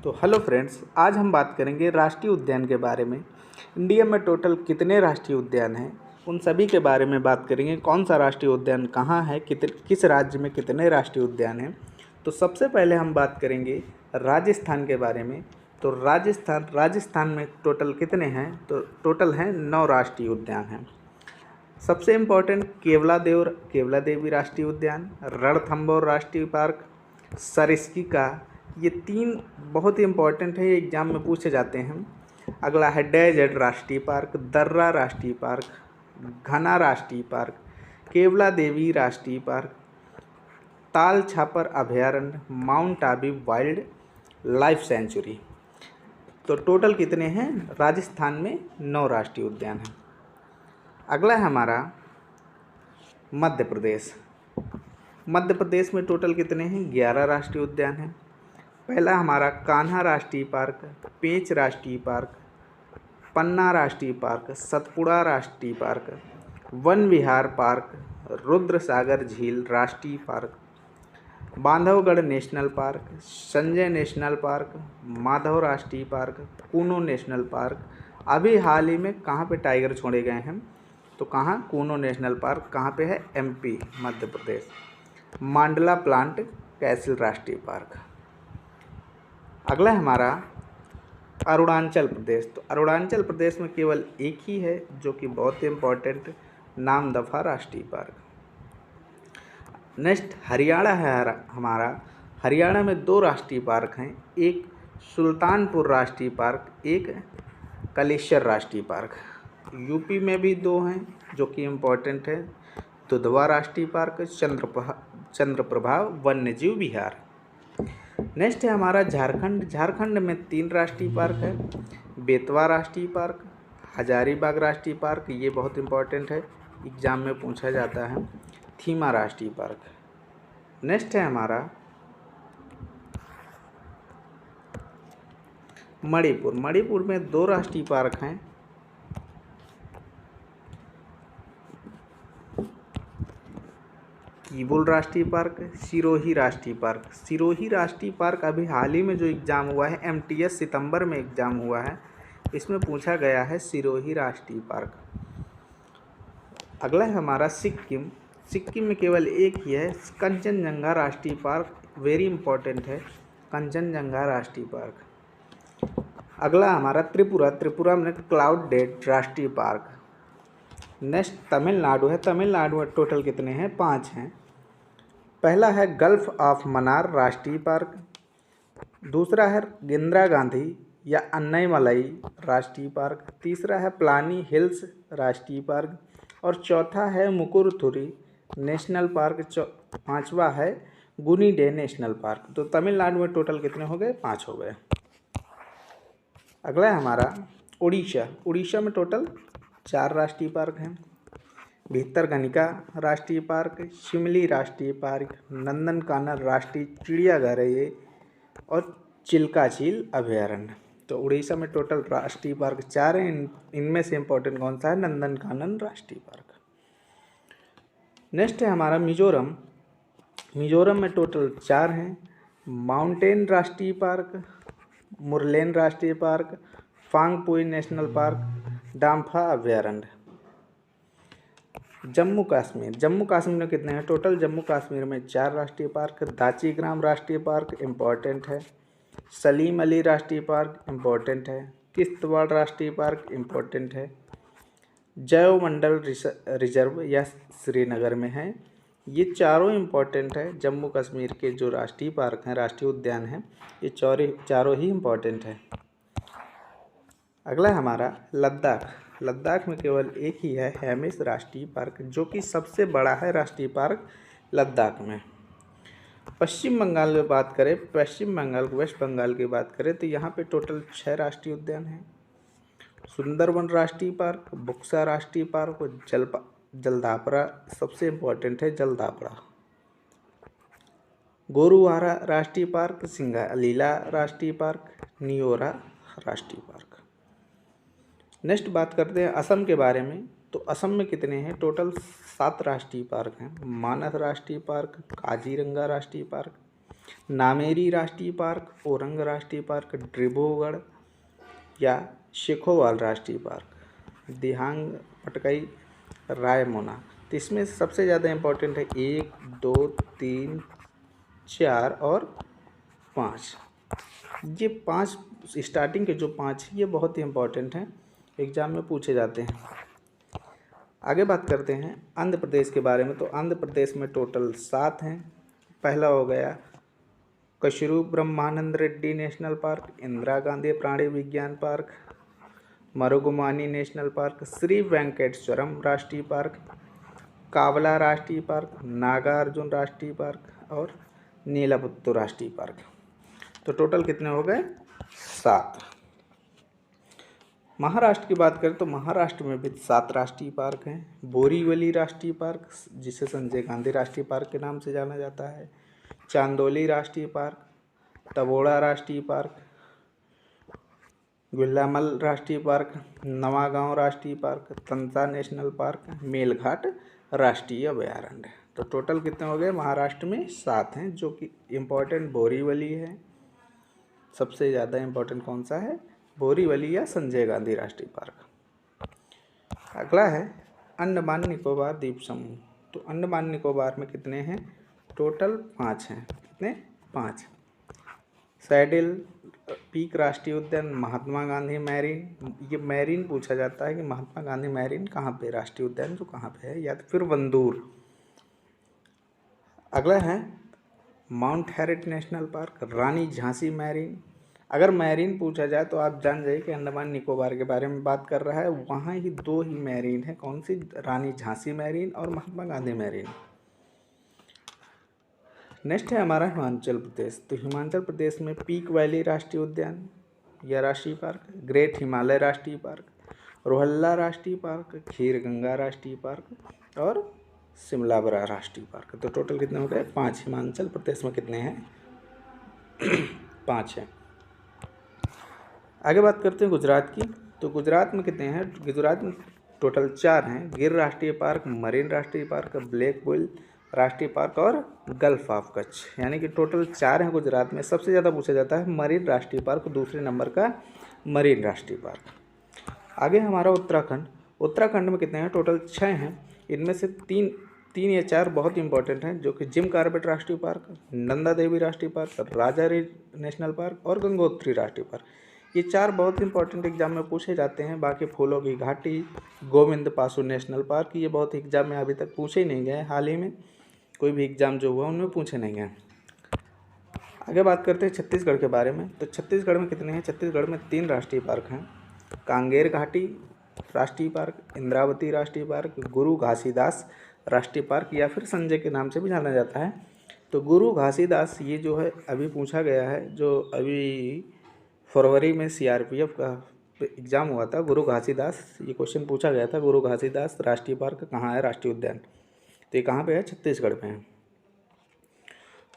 तो hello friends, आज हम बात करेंगे राष्ट्रीय उद्यान के बारे में। इंडिया में टोटल कितने राष्ट्रीय उद्यान हैं, उन सभी के बारे में बात करेंगे। कौन सा राष्ट्रीय उद्यान कहाँ है, किस राज्य में कितने राष्ट्रीय उद्यान हैं। तो सबसे पहले हम बात करेंगे राजस्थान के बारे में। तो राजस्थान में टोटल कितने हैं, तो टोटल हैं 9 राष्ट्रीय उद्यान हैं। सबसे इम्पोर्टेंट केवला देवी राष्ट्रीय उद्यान, रणथंभौर राष्ट्रीय पार्क, सरिस्का, ये 3 बहुत ही इम्पोर्टेंट है, एग्जाम में पूछे जाते हैं। अगला है डेजर्ट राष्ट्रीय पार्क, दर्रा राष्ट्रीय पार्क, घना राष्ट्रीय पार्क, केवला देवी राष्ट्रीय पार्क, ताल छापर अभयारण्य, mount Abu wild life sanctuary. तो टोटल कितने हैं, राजस्थान में 9 राष्ट्रीय उद्यान हैं। अगला है हमारा मध्य प्रदेश। मध्य प्रदेश में टोटल कितने हैं, 11 राष्ट्रीय उद्यान हैं। पहला हमारा कान्हा राष्ट्रीय पार्क, पेंच राष्ट्रीय पार्क, पन्ना राष्ट्रीय पार्क, सतपुड़ा राष्ट्रीय पार्क, वन विहार पार्क, रुद्र सागर झील राष्ट्रीय park, Bandhavgarh national park, Sanjay national park, Madhav राष्ट्रीय पार्क, कूनो नेशनल पार्क। अभी हाल ही में कहाँ पे टाइगर छोड़े गए हैं, तो कहाँ, कूनो नेशनल पार्क कहाँ पे है, एमपी मध्य प्रदेश। मांडला प्लांट कैसल राष्ट्रीय पार्क। अगला है हमारा अरुणाचल प्रदेश। तो अरुणाचल प्रदेश में केवल एक ही है जो कि बहुत ही इम्पोर्टेंट, नामदफा राष्ट्रीय पार्क। नेक्स्ट हरियाणा है हमारा। हरियाणा में 2 राष्ट्रीय पार्क हैं, एक सुल्तानपुर राष्ट्रीय पार्क, एक कलेश्वर राष्ट्रीय पार्क। यूपी में भी 2 हैं जो कि इम्पोर्टेंट है, दुधवा राष्ट्रीय पार्क, चंद्रप्रभा वन्यजीव विहार। नेक्स्ट है हमारा झारखंड। झारखंड में 3 राष्ट्रीय पार्क है, बेतवा राष्ट्रीय पार्क, हजारीबाग राष्ट्रीय पार्क, ये बहुत इम्पोर्टेंट है, एग्जाम में पूछा जाता है, थीमा राष्ट्रीय पार्क। नेक्स्ट है हमारा मणिपुर। मणिपुर में 2 राष्ट्रीय पार्क हैं, किबुल राष्ट्रीय पार्क, सिरोही राष्ट्रीय पार्क। सिरोही राष्ट्रीय पार्क अभी हाल ही में जो एग्ज़ाम हुआ है, एमटीएस सितंबर में एग्ज़ाम हुआ है, इसमें पूछा गया है सिरोही राष्ट्रीय पार्क। अगला है हमारा सिक्किम। सिक्किम में केवल एक ही है, कंचनजंगा राष्ट्रीय पार्क, वेरी इंपॉर्टेंट है, कंचनजंगा राष्ट्रीय पार्क। अगला हमारा त्रिपुरा। त्रिपुरा में क्लाउड डेड राष्ट्रीय पार्क। नेक्स्ट तमिलनाडु है। तमिलनाडु में टोटल कितने हैं, 5 हैं। पहला है गल्फ ऑफ मन्नार राष्ट्रीय पार्क, दूसरा है इंदिरा गांधी या अन्नैमलाई राष्ट्रीय पार्क, तीसरा है प्लानी हिल्स राष्ट्रीय पार्क, और चौथा है मुकुरुथुरी नेशनल पार्क, पांचवा है गुनीडे नेशनल पार्क। तो तमिलनाडु में टोटल कितने हो गए, 5 हो गए। अगला है हमारा उड़ीसा। उड़ीसा में टोटल 4 राष्ट्रीय पार्क हैं, भितरकनिका राष्ट्रीय पार्क, शिमली राष्ट्रीय पार्क, नंदनकानन राष्ट्रीय चिड़ियाघर है ये, और चिल्का झील अभयारण्य। तो उड़ीसा में टोटल राष्ट्रीय पार्क 4 हैं, इनमें से इम्पोर्टेंट कौन सा है, नंदनकानन राष्ट्रीय पार्क। नेक्स्ट है हमारा मिजोरम। मिजोरम में टोटल 4 हैं, माउंटेन राष्ट्रीय पार्क, मुरलेन राष्ट्रीय पार्क, फांगपुई नेशनल पार्क, डाम्फा अभयारण्य। जम्मू कश्मीर। जम्मू कश्मीर में कितने हैं, टोटल जम्मू कश्मीर में 4 राष्ट्रीय पार्क। दाचीग्राम राष्ट्रीय पार्क इम्पॉर्टेंट है, सलीम अली राष्ट्रीय पार्क इम्पॉर्टेंट है, किश्तवाड़ राष्ट्रीय पार्क इम्पॉर्टेंट है, जैवमंडल रिजर्व या श्रीनगर में है। ये चारों इम्पॉर्टेंट है, जम्मू कश्मीर के जो राष्ट्रीय पार्क हैं, राष्ट्रीय उद्यान हैं, ये चारों ही इम्पॉर्टेंट है। अगला है हमारा लद्दाख। लद्दाख में केवल एक ही है, हेमिस राष्ट्रीय पार्क, जो कि सबसे बड़ा है राष्ट्रीय पार्क लद्दाख में। पश्चिम बंगाल में बात करें, पश्चिम बंगाल वेस्ट बंगाल की बात करें, तो यहाँ पे टोटल 6 राष्ट्रीय उद्यान हैं, सुंदरवन राष्ट्रीय पार्क, बुक्सा राष्ट्रीय पार्क और जलदापरा सबसे इम्पोर्टेंट है, जलदापरा। गोरुवारा राष्ट्रीय पार्क, सिंगालीला राष्ट्रीय पार्क, नियोरा राष्ट्रीय पार्क। नेक्स्ट बात करते हैं असम के बारे में। तो असम में कितने हैं, टोटल 7 राष्ट्रीय पार्क हैं, मानस राष्ट्रीय पार्क, काजीरंगा राष्ट्रीय पार्क, नामेरी राष्ट्रीय पार्क, ओरंग राष्ट्रीय पार्क, डिब्रूगढ़ या शेखोवाल राष्ट्रीय पार्क, दिहांग पटकाई, रायमोना। तो इसमें सबसे ज़्यादा इम्पोर्टेंट है 1, 2, 3, 4 और 5। ये 5 स्टार्टिंग के जो 5 ये बहुत ही इम्पोर्टेंट हैं, एग्ज़ाम में पूछे जाते हैं। आगे बात करते हैं आंध्र प्रदेश के बारे में। तो आंध्र प्रदेश में टोटल 7 हैं। पहला हो गया कशरू ब्रह्मानंद रेड्डी नेशनल पार्क, इंदिरा गांधी प्राणी विज्ञान पार्क, मरुगुमानी नेशनल पार्क, श्री वेंकटेश्वरम राष्ट्रीय पार्क, कावला राष्ट्रीय पार्क, नागार्जुन राष्ट्रीय पार्क और नीलापुत्तु राष्ट्रीय पार्क। तो टोटल कितने हो गए? 7। महाराष्ट्र की बात करें तो महाराष्ट्र में भी 7 राष्ट्रीय पार्क हैं। बोरीवली राष्ट्रीय पार्क, जिसे संजय गांधी राष्ट्रीय पार्क के नाम से जाना जाता है, चांदोली राष्ट्रीय पार्क, तबोड़ा राष्ट्रीय पार्क, गुल्लामल राष्ट्रीय पार्क, नवागांव राष्ट्रीय park, Tansa national park, Melghat राष्ट्रीय अभयारण्य। तो टोटल कितने हो गए? महाराष्ट्र में 7 हैं, जो कि इम्पोर्टेंट बोरीवली है। सबसे ज़्यादा इम्पोर्टेंट कौन सा है? बोरीवली या संजय गांधी राष्ट्रीय पार्क। अगला है अंडमान निकोबार द्वीप समूह। तो अंडमान निकोबार में कितने हैं? टोटल 5 हैं। कितने? 5। सैडिल पीक राष्ट्रीय उद्यान, महात्मा गांधी मैरीन। ये मैरीन पूछा जाता है कि महात्मा गांधी मैरीन कहाँ पे, राष्ट्रीय उद्यान जो कहाँ पे है, या तो फिर वंदूर। अगला है माउंट हैरिट नेशनल पार्क, रानी झांसी मैरीन। अगर मैरीन पूछा जाए तो आप जान जाइए कि अंडमान निकोबार के बारे में बात कर रहा है। वहाँ ही 2 ही मैरीन है। कौन सी? रानी झांसी मैरीन और महात्मा गांधी मैरीन। नेक्स्ट है हमारा हिमाचल प्रदेश। तो हिमाचल प्रदेश में पीक वैली राष्ट्रीय उद्यान या राष्ट्रीय पार्क, ग्रेट हिमालय राष्ट्रीय पार्क, रोहल्ला राष्ट्रीय पार्क, खीर गंगा राष्ट्रीय पार्क और शिमलाबरा राष्ट्रीय पार्क। तो टोटल कितने हो गए? 5। हिमाचल प्रदेश में कितने हैं? 5 हैं। आगे बात करते हैं गुजरात की। तो गुजरात में कितने हैं? गुजरात में टोटल 4 हैं। गिर राष्ट्रीय पार्क, मरीन राष्ट्रीय पार्क, ब्लैक बुल राष्ट्रीय पार्क और गल्फ ऑफ कच्छ। यानी कि टोटल 4 हैं गुजरात में। सबसे ज़्यादा पूछा जाता है मरीन राष्ट्रीय पार्क, दूसरे नंबर का मरीन राष्ट्रीय पार्क। आगे हमारा उत्तराखंड। उत्तराखंड में कितने हैं? टोटल 6 हैं। इनमें से 3 या 4 बहुत इंपॉर्टेंट हैं, जो कि जिम कॉर्बेट राष्ट्रीय पार्क, नंदा देवी राष्ट्रीय पार्क, राजारी नेशनल पार्क और गंगोत्री राष्ट्रीय पार्क। ये 4 बहुत इंपॉर्टेंट एग्जाम में पूछे जाते हैं। बाकी फूलों की घाटी, गोविंद पासु नेशनल पार्क, ये बहुत एग्जाम में अभी तक पूछे ही नहीं गए। हाल ही में कोई भी एग्जाम जो हुआ उनमें पूछे नहीं गए। आगे बात करते हैं छत्तीसगढ़ के बारे में। तो छत्तीसगढ़ में कितने हैं? छत्तीसगढ़ में 3 राष्ट्रीय पार्क हैं। कांगेर घाटी राष्ट्रीय पार्क, इंद्रावती राष्ट्रीय पार्क, गुरु घासीदास राष्ट्रीय पार्क या फिर संजय के नाम से भी जाना जाता है। तो गुरु घासीदास ये जो है अभी पूछा गया है, जो अभी फरवरी में सीआरपीएफ का एग्ज़ाम हुआ था। गुरु घासीदास, ये क्वेश्चन पूछा गया था, गुरु घासीदास राष्ट्रीय पार्क कहाँ है, राष्ट्रीय उद्यान। तो ये कहाँ पे है? छत्तीसगढ़ पे है।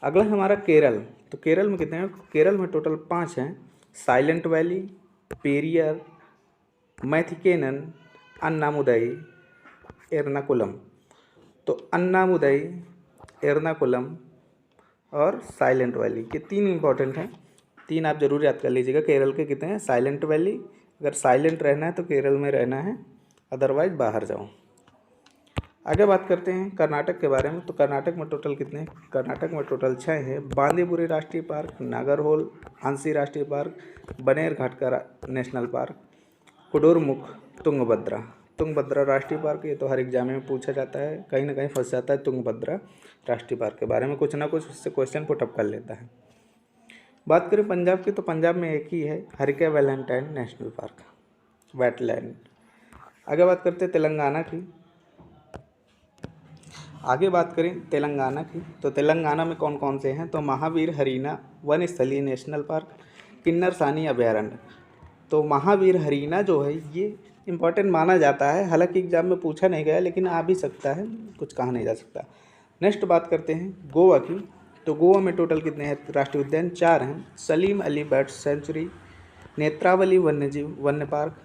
अगला हमारा केरल। तो केरल में कितने हैं? केरल में टोटल 5 हैं। Silent Valley, Periyar, Mathikettan, Anamudi, Ernakulam. तो अन्नामुदई, एर्नाकुलम और साइलेंट वैली, ये 3 इंपॉर्टेंट हैं। 3 आप जरूर याद कर लीजिएगा। केरल के कितने हैं? साइलेंट वैली, अगर साइलेंट रहना है तो केरल में रहना है, अदरवाइज बाहर जाओ। आगे बात करते हैं कर्नाटक के बारे में। तो कर्नाटक में टोटल कितने हैं? कर्नाटक में टोटल 6 हैं। बांदीपुरी राष्ट्रीय पार्क, नागरहोल आंसी राष्ट्रीय पार्क, बनेरघाट का नेशनल पार्क, कुडुरमुख, तुंगभद्रा राष्ट्रीय पार्क। ये तो हर एग्जाम में पूछा जाता है, कहीं ना कहीं फंस जाता है तुंगभद्रा राष्ट्रीय पार्क के बारे में, कुछ ना कुछ उससे क्वेश्चन पुटअप कर लेता है। बात करें पंजाब की, तो पंजाब में एक ही है, Harike Valentine national park, wetland. आगे बात करते हैं तेलंगाना की। तो तेलंगाना में कौन कौन से हैं? तो महावीर हरीना वन स्थलीय नेशनल पार्क, किन्नरसानी अभयारण्य। तो महावीर हरीना जो है ये इम्पॉर्टेंट माना जाता है, हालांकि एग्जाम में पूछा नहीं गया, लेकिन आ भी सकता है, कुछ कहा नहीं जा सकता। नेक्स्ट बात करते हैं गोवा की। तो गोवा में टोटल कितने हैं राष्ट्रीय उद्यान? 4 हैं। सलीम अली बर्ड्स सेंचुरी, नेत्रावली वन्य पार्क,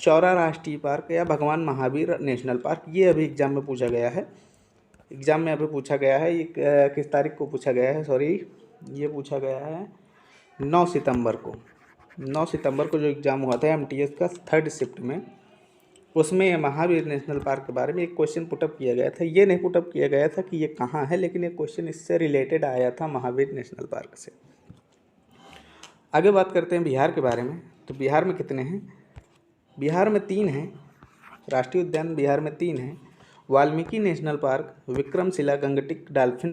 चौरा राष्ट्रीय पार्क या भगवान महावीर नेशनल पार्क। ये अभी एग्जाम में पूछा गया है, एग्ज़ाम में अभी पूछा गया है। ये किस तारीख को पूछा गया है, सॉरी, ये पूछा गया है 9 सितंबर को। 9 सितंबर को जो एग्ज़ाम हुआ था एमटीएस का 3rd शिफ्ट में, उसमें महावीर नेशनल पार्क के बारे में एक क्वेश्चन पुटअप किया गया था। ये नहीं पुटअप किया गया था कि ये कहाँ है, लेकिन एक क्वेश्चन इससे रिलेटेड आया था, महावीर नेशनल पार्क से। आगे बात करते हैं बिहार के बारे में। तो बिहार में कितने हैं? बिहार में 3 हैं। राष्ट्रीय उद्यान बिहार में 3 हैं। Valmiki national park, Vikramshila Gangetic dolphin